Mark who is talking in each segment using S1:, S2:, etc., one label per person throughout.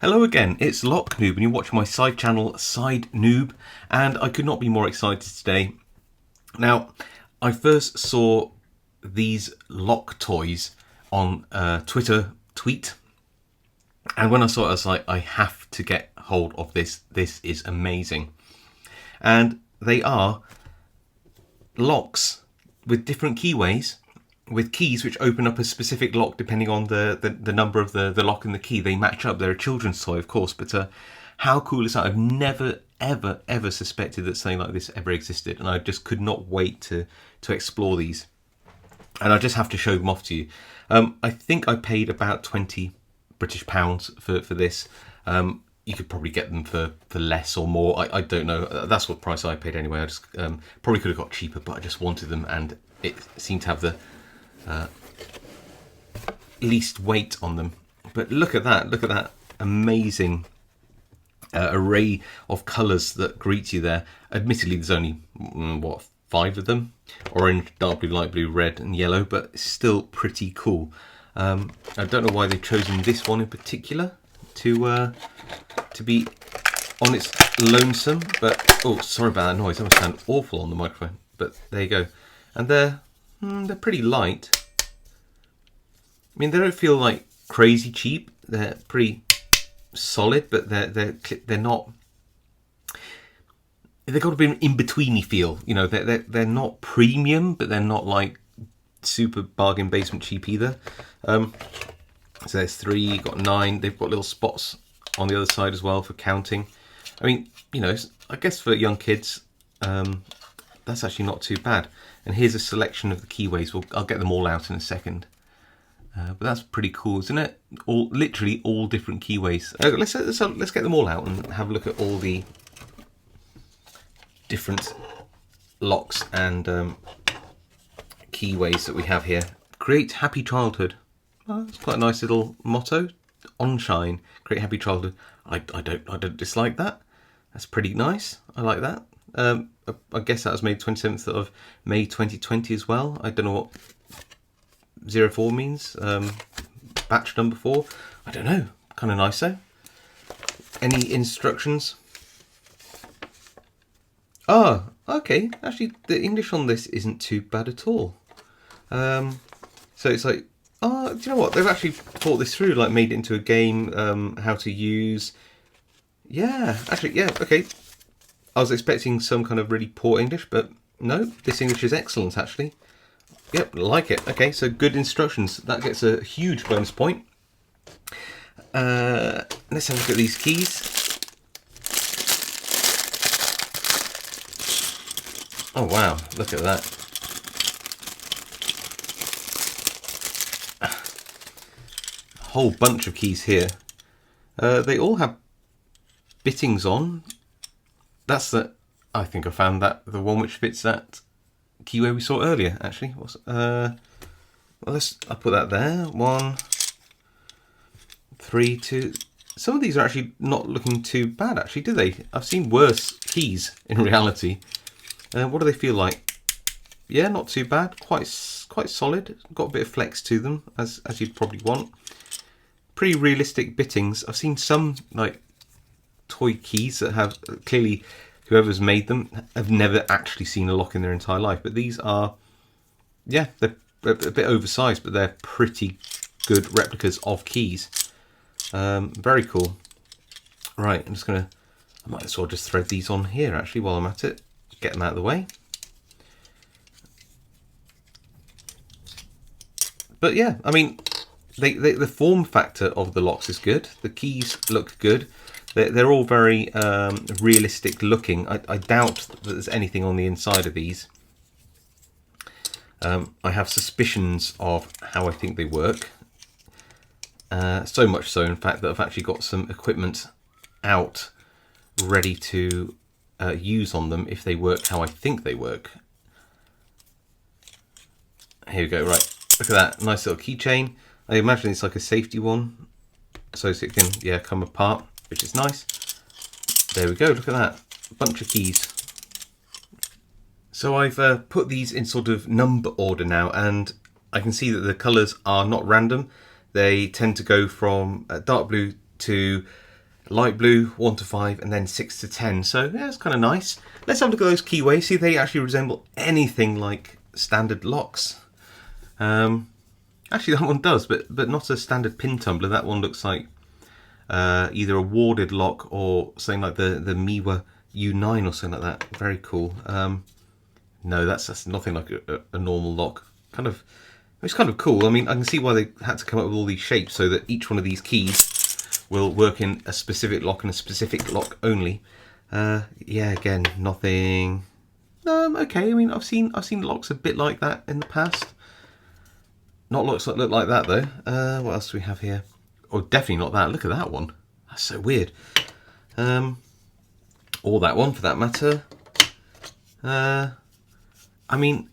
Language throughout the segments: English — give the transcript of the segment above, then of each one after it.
S1: Hello again, it's Lock Noob and you're watching my side channel Side Noob, and I could not be more excited today. Now, I first saw these lock toys on Twitter tweet, and when I saw it I was like, I have to get hold of this. This is amazing. And they are locks with different keyways, with keys which open up a specific lock depending on the number of the lock and the key. They match up. They're a children's toy, of course, but how cool is that? I've never, ever suspected that something like this ever existed, and I just could not wait to explore these. And I just have to show them off to you. I think I paid about £20 British for this. You could probably get them for less or more. I don't know. That's what price I paid anyway. I just probably could have got cheaper, but I just wanted them, and it seemed to have the least weight on them. But look at that amazing array of colours that greet you there. Admittedly, there's only what, 5 of them: orange, dark blue, light blue, red and yellow, but it's still pretty cool. I don't know why they've chosen this one in particular to be on its lonesome, but oh, sorry about that noise. That must sound awful on the microphone, but there you go. And they're pretty light. I mean, they don't feel like crazy cheap. They're pretty solid, but they're not. They've got a bit of an in-betweeny feel. You know, they're not premium, but they're not like super bargain basement cheap either. So there's 3, got 9. They've got little spots on the other side as well for counting. I mean, you know, I guess for young kids, that's actually not too bad. And here's a selection of the keyways. I'll get them all out in a second. But that's pretty cool, isn't it? Literally all different keyways. Let's get them all out and have a look at all the different locks and keyways that we have here. Create happy childhood. Oh, that's quite a nice little motto. Onshine, create happy childhood. I don't dislike that. That's pretty nice. I like that. I guess that was made 27th of May 2020 as well. I don't know what 04 means. Batch number 4. I don't know. Kind of nice though. Any instructions? Oh, okay. Actually, the English on this isn't too bad at all. So it's like, oh, do you know what? They've actually thought this through, like made it into a game, how to use. Yeah, actually, yeah, okay. I was expecting some kind of really poor English, but no, this English is excellent, actually. Yep, like it. Okay, so good instructions. That gets a huge bonus point. Let's have a look at these keys. Oh, wow, look at that. A whole bunch of keys here. They all have bittings on. That's the. I think I found that the one which fits that keyway we saw earlier. Actually, well, I'll put that there. 1, 3, 2. Some of these are actually not looking too bad. Actually, do they? I've seen worse keys in reality. What do they feel like? Yeah, not too bad. Quite solid. Got a bit of flex to them, as you'd probably want. Pretty realistic bittings. I've seen some like toy keys that have clearly whoever's made them have never actually seen a lock in their entire life, but these are, yeah, they're a bit oversized, but they're pretty good replicas of keys. Very cool. Right, I might as well just thread these on here actually while I'm at it. Get them out of the way. But yeah, I mean, the form factor of the locks is good. The keys look good. They're all very realistic looking. I doubt that there's anything on the inside of these. I have suspicions of how I think they work. So much so, in fact, that I've actually got some equipment out ready to use on them if they work how I think they work. Here we go. Right, look at that nice little keychain. I imagine it's like a safety one, so it can come apart, which is nice. There we go. Look at that, a bunch of keys. So I've put these in sort of number order now, and I can see that the colours are not random. They tend to go from dark blue to light blue 1 to 5, and then 6 to 10. So yeah, it's kind of nice. Let's have a look at those keyways. See if they actually resemble anything like standard locks. Actually, that one does, but not a standard pin tumbler. That one looks like either a warded lock or something like the Miwa U9 or something like that. Very cool. No, that's nothing like a normal lock. It's kind of cool. I mean, I can see why they had to come up with all these shapes so that each one of these keys will work in a specific lock and a specific lock only. Yeah, again, nothing. Okay. I mean, I've seen locks a bit like that in the past. Not locks that look like that though. What else do we have here? Oh, definitely not that. Look at that one. That's so weird. Or that one for that matter. I mean,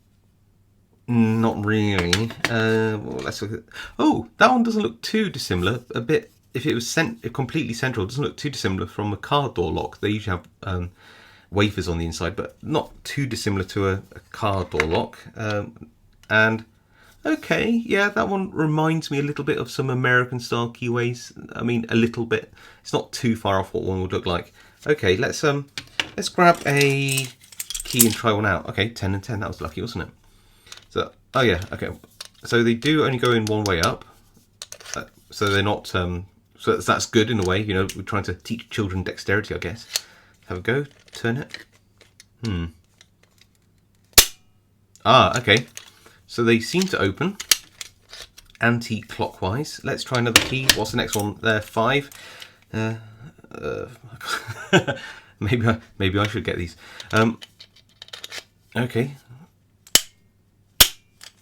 S1: not really. Well, let's look at. Oh, that one doesn't look too dissimilar. A bit. If it was completely central, it doesn't look too dissimilar from a car door lock. They usually have wafers on the inside, but not too dissimilar to a car door lock. And okay, yeah, that one reminds me a little bit of some American style keyways. I mean, a little bit. It's not too far off what one would look like. Okay, let's grab a key and try one out. Okay, 10 and 10. That was lucky, wasn't it? So, oh yeah, okay. So they do only go in one way up. So they're not. So that's good in a way. You know, we're trying to teach children dexterity, I guess. Have a go. Turn it. Ah, okay. So they seem to open anti-clockwise. Let's try another key. What's the next one? There, 5. Maybe I should get these. Okay.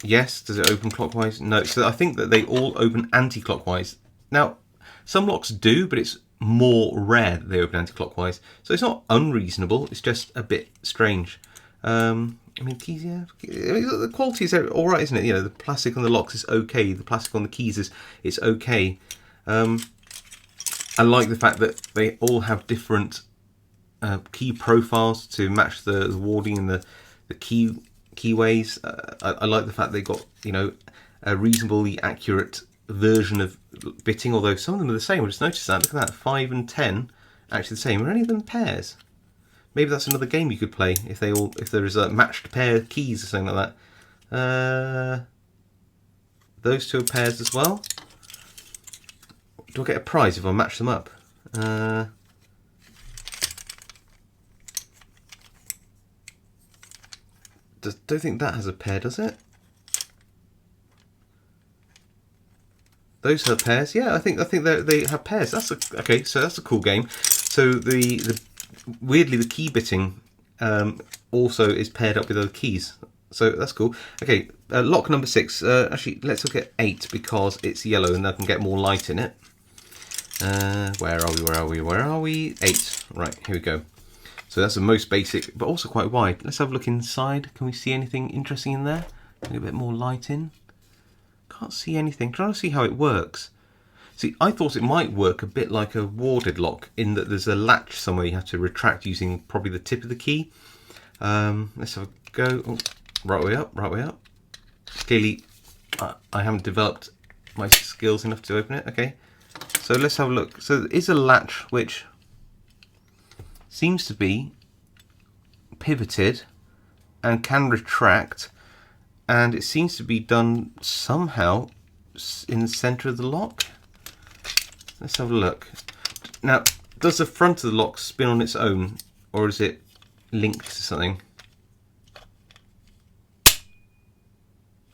S1: Yes. Does it open clockwise? No. So I think that they all open anti-clockwise. Now, some locks do, but it's more rare that they open anti-clockwise. So it's not unreasonable. It's just a bit strange. I mean, keys, yeah. The quality is all right, isn't it? You know, the plastic on the locks is okay. The plastic on the keys is okay. I like the fact that they all have different key profiles to match the warding and the keyways. I like the fact they got, you know, a reasonably accurate version of bitting, although some of them are the same. I just noticed that. Look at that, 5 and 10 actually the same. Are any of them pairs? Maybe that's another game you could play if there is a matched pair of keys or something like that. Those two are pairs as well. Do I get a prize if I match them up? Don't think that has a pair, does it? Those have pairs. Yeah, I think they have pairs. Okay. So that's a cool game. So weirdly the key bitting also is paired up with other keys. So that's cool. Okay, lock number 6. Actually, let's look at 8 because it's yellow and I can get more light in it. Where are we? 8. Right, here we go. So that's the most basic, but also quite wide. Let's have a look inside. Can we see anything interesting in there? Get a bit more light in. Can't see anything. Trying to see how it works. See, I thought it might work a bit like a warded lock in that there's a latch somewhere you have to retract using probably the tip of the key. Let's have a go. Oh, right way up. Clearly, I haven't developed my skills enough to open it. Okay, so let's have a look. So there is a latch which seems to be pivoted and can retract. And it seems to be done somehow in the centre of the lock. Let's have a look. Now, does the front of the lock spin on its own, or is it linked to something?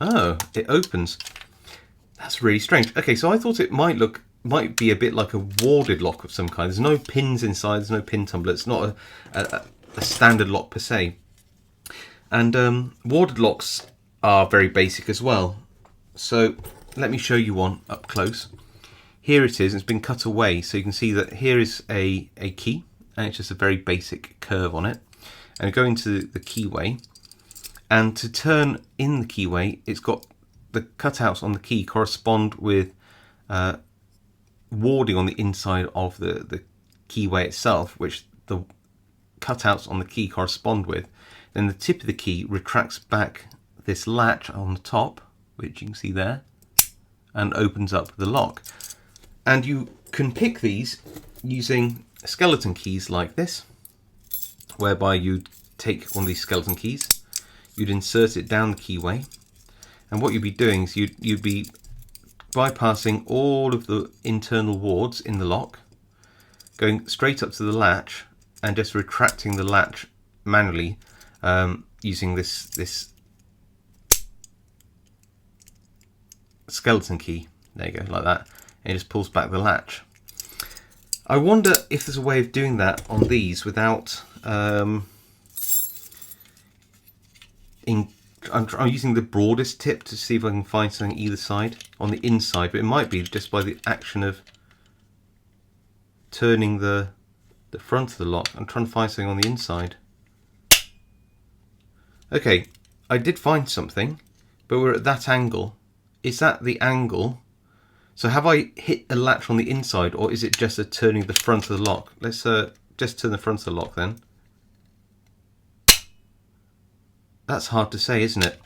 S1: Oh, it opens. That's really strange. Okay, so I thought it might be a bit like a warded lock of some kind. There's no pins inside. There's no pin tumbler. It's not a standard lock per se. And warded locks are very basic as well. So let me show you one up close. Here it is. It's been cut away, so you can see that here is a key, and it's just a very basic curve on it. And go into the keyway, and to turn in the keyway, it's got the cutouts on the key correspond with warding on the inside of the keyway itself, which the cutouts on the key correspond with. Then the tip of the key retracts back this latch on the top, which you can see there, and opens up the lock. And you can pick these using skeleton keys like this, whereby you'd take one of these skeleton keys, you'd insert it down the keyway, and what you'd be doing is you'd be bypassing all of the internal wards in the lock, going straight up to the latch and just retracting the latch manually using this skeleton key. There you go, like that. And it just pulls back the latch. I wonder if there's a way of doing that on these without I'm using the broadest tip to see if I can find something either side on the inside, but it might be just by the action of turning the front of the lock. I'm trying to find something on the inside. Okay, I did find something, but we're at that angle. Is that the angle? So have I hit a latch on the inside, or is it just a turning the front of the lock? Let's just turn the front of the lock then. That's hard to say, isn't it?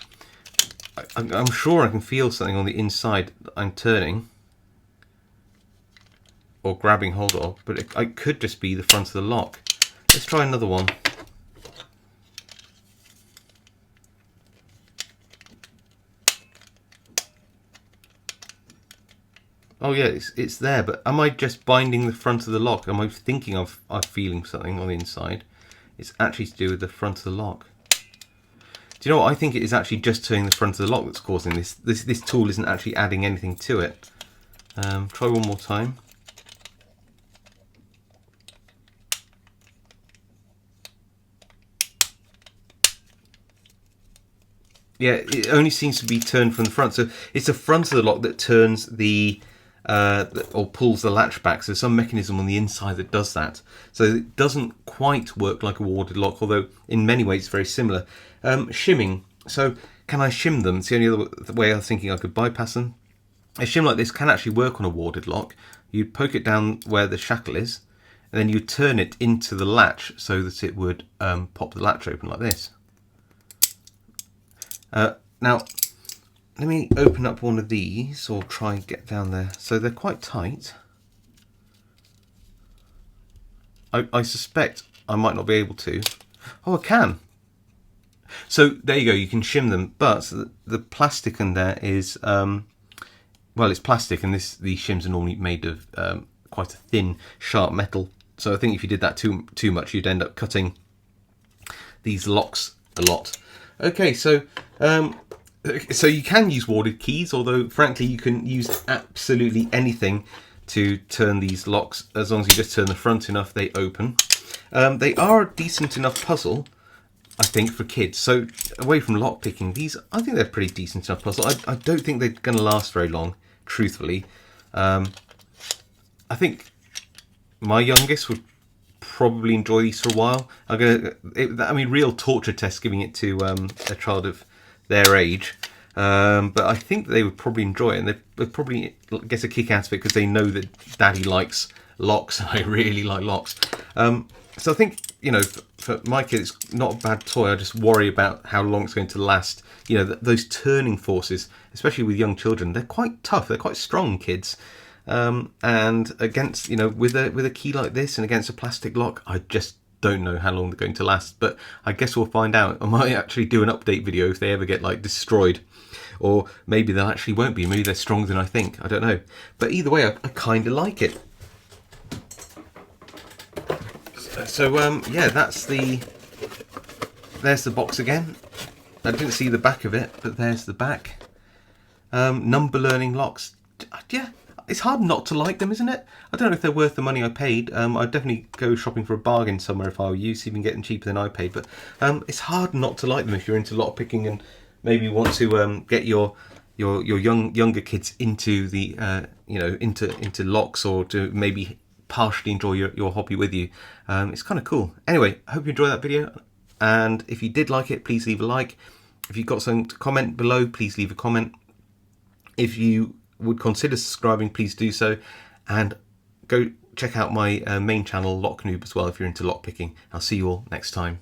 S1: I'm sure I can feel something on the inside that I'm turning or grabbing hold of, but it could just be the front of the lock. Let's try another one. Oh yeah, it's there, but am I just binding the front of the lock? Am I thinking I'm feeling something on the inside? It's actually to do with the front of the lock. Do you know what? I think it is actually just turning the front of the lock that's causing this. This tool isn't actually adding anything to it. Try one more time. Yeah, it only seems to be turned from the front. So it's the front of the lock that turns the or pulls the latch back. So there's some mechanism on the inside that does that. So it doesn't quite work like a warded lock, although in many ways it's very similar. Shimming. So can I shim them? It's the only other way I was thinking I could bypass them. A shim like this can actually work on a warded lock. You poke it down where the shackle is, and then you turn it into the latch so that it would pop the latch open like this. Now, let me open up one of these, or try and get down there. So they're quite tight. I suspect I might not be able to. Oh, I can. So there you go, you can shim them, but the plastic in there is, well, it's plastic, and these shims are normally made of quite a thin, sharp metal. So I think if you did that too much, you'd end up cutting these locks a lot. Okay, so you can use warded keys, although frankly you can use absolutely anything to turn these locks. As long as you just turn the front enough, they open. They are a decent enough puzzle, I think, for kids. So away from lock picking, these, I think they're pretty decent enough puzzle. I don't think they're going to last very long, truthfully. I think my youngest would probably enjoy these for a while. I mean, real torture test giving it to a child of their age, but I think they would probably enjoy it, and they'd probably get a kick out of it because they know that Daddy likes locks and I really like locks. So I think, you know, for my kid, it's not a bad toy. I just worry about how long it's going to last. You know, those turning forces, especially with young children, they're quite tough. They're quite strong kids. And against, you know, with a key like this and against a plastic lock, I just don't know how long they're going to last. But I guess we'll find out. I might actually do an update video if they ever get like destroyed, or maybe they actually won't be. Maybe they're stronger than I think. I don't know. But either way, I kind of like it. So yeah, there's the box again. I didn't see the back of it, but there's the back. Number learning locks. Yeah, it's hard not to like them, isn't it? I don't know if they're worth the money I paid. I'd definitely go shopping for a bargain somewhere if I were you, see if you can get them cheaper than I paid. But it's hard not to like them if you're into lock picking and maybe want to get your younger kids into the you know, into locks, or to maybe partially enjoy your hobby with you. It's kind of cool. Anyway, I hope you enjoyed that video, and if you did like it, please leave a like. If you've got something to comment below, please leave a comment. If you would consider subscribing, please do so, and go check out my main channel, Lock Noob, as well, if you're into lock picking. I'll see you all next time.